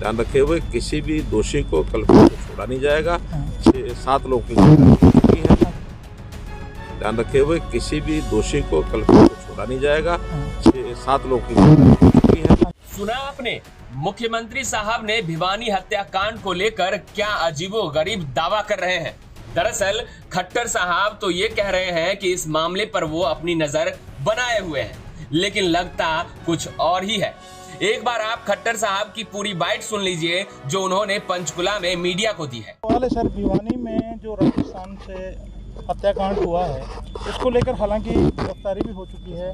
ध्यान रखे हुए किसी भी दोषी को कल को छोड़ा नहीं जाएगा। 6-7 लोगों की गिरफ्तारी हो चुकी है। ध्यान रखे हुए किसी भी दोषी को कल को छोड़ा नहीं जाएगा। 6-7 लोगों की गिरफ्तारी हो चुकी है। सुना आपने, मुख्यमंत्री साहब ने भिवानी हत्याकांड को लेकर क्या अजीबोगरीब दावा कर रहे हैं। दरअसल खट्टर साहब तो ये कह रहे हैं कि इस मामले पर वो अपनी नजर बनाए हुए हैं, लेकिन लगता कुछ और ही है। एक बार आप खट्टर साहब की पूरी बाइट सुन लीजिए जो उन्होंने पंचकुला में मीडिया को दी है। सर, भिवानी में जो राजस्थान से हत्याकांड हुआ है इसको लेकर हालांकि गिरफ्तारी भी हो चुकी है,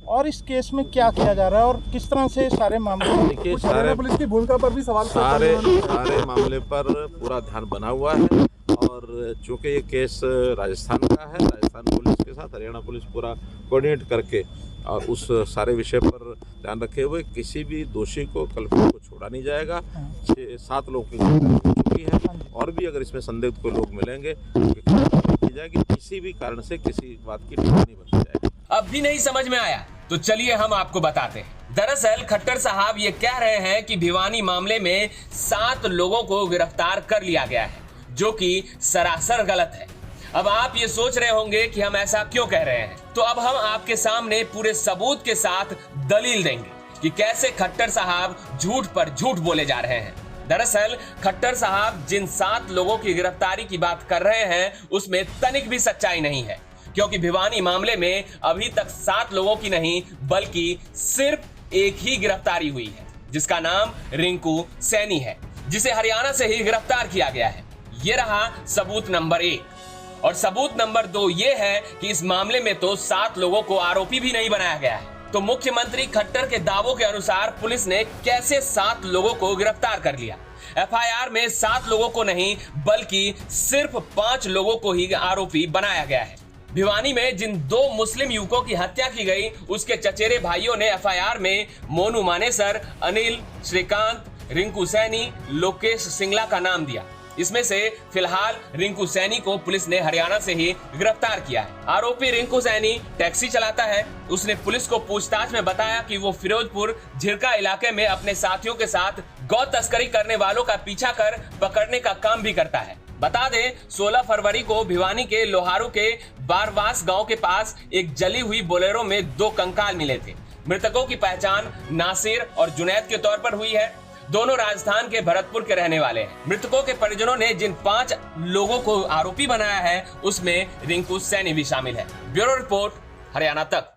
और इस केस में क्या किया जा रहा है और किस तरह से सारे मामले देखिए, सारे पुलिस की भूमिका पर भी सवाल सारे मामले पर पूरा ध्यान बना हुआ है। और चूंकि ये केस राजस्थान का है, राजस्थान पुलिस के साथ हरियाणा पुलिस पूरा कोऑर्डिनेट करके और उस सारे विषय पर ध्यान रखे हुए किसी भी दोषी को कल को छोड़ा नहीं जाएगा। 6-7 लोगों की गिरफ्तारी हो चुकी है, और भी अगर इसमें संदिग्ध कोई लोग मिलेंगे की जाएगी। किसी भी कारण से किसी बात की टिप्पणी बची जाएगी। अब भी नहीं समझ में आया तो चलिए हम आपको बताते हैं। दरअसल खट्टर साहब ये कह रहे हैं कि भिवानी मामले में 7 लोगों को गिरफ्तार कर लिया गया है, जो कि सरासर गलत है। अब आप ये सोच रहे होंगे कि हम ऐसा क्यों कह रहे हैं, तो अब हम आपके सामने पूरे सबूत के साथ दलील देंगे कि कैसे खट्टर साहब झूठ पर झूठ बोले जा रहे हैं। दरअसल खट्टर साहब जिन 7 लोगों की गिरफ्तारी की बात कर रहे हैं उसमें तनिक भी सच्चाई नहीं है, क्योंकि भिवानी मामले में अभी तक 7 लोगों की नहीं बल्कि सिर्फ एक ही गिरफ्तारी हुई है, जिसका नाम रिंकू सैनी है, जिसे हरियाणा से ही गिरफ्तार किया गया है। ये रहा सबूत नंबर 1। और सबूत नंबर 2 ये है कि इस मामले में तो 7 लोगों को आरोपी भी नहीं बनाया गया है। तो मुख्यमंत्री खट्टर के दावों के अनुसार पुलिस ने कैसे 7 लोगों को गिरफ्तार कर लिया। एफआईआर में 7 लोगों को नहीं बल्कि सिर्फ 5 लोगों को ही आरोपी बनाया गया है। भिवानी में जिन 2 मुस्लिम युवकों की हत्या की गई उसके चचेरे भाइयों ने एफआईआर में मोनू मानेसर, अनिल, श्रीकांत, रिंकू सैनी, लोकेश सिंगला का नाम दिया। इसमें से फिलहाल रिंकू सैनी को पुलिस ने हरियाणा से ही गिरफ्तार किया है। आरोपी रिंकू सैनी टैक्सी चलाता है। उसने पुलिस को पूछताछ में बताया कि वो फिरोजपुर झिरका इलाके में अपने साथियों के साथ गौ तस्करी करने वालों का पीछा कर पकड़ने का काम भी करता है। बता दें, 16 फरवरी को भिवानी के लोहारू के बारवास गांव के पास एक जली हुई बोलेरो में 2 कंकाल मिले थे। मृतकों की पहचान नासिर और जुनैद के तौर पर हुई है। दोनों राजस्थान के भरतपुर के रहने वाले हैं। मृतकों के परिजनों ने जिन 5 लोगों को आरोपी बनाया है उसमें रिंकू सैनी भी शामिल है। ब्यूरो रिपोर्ट, हरियाणा तक।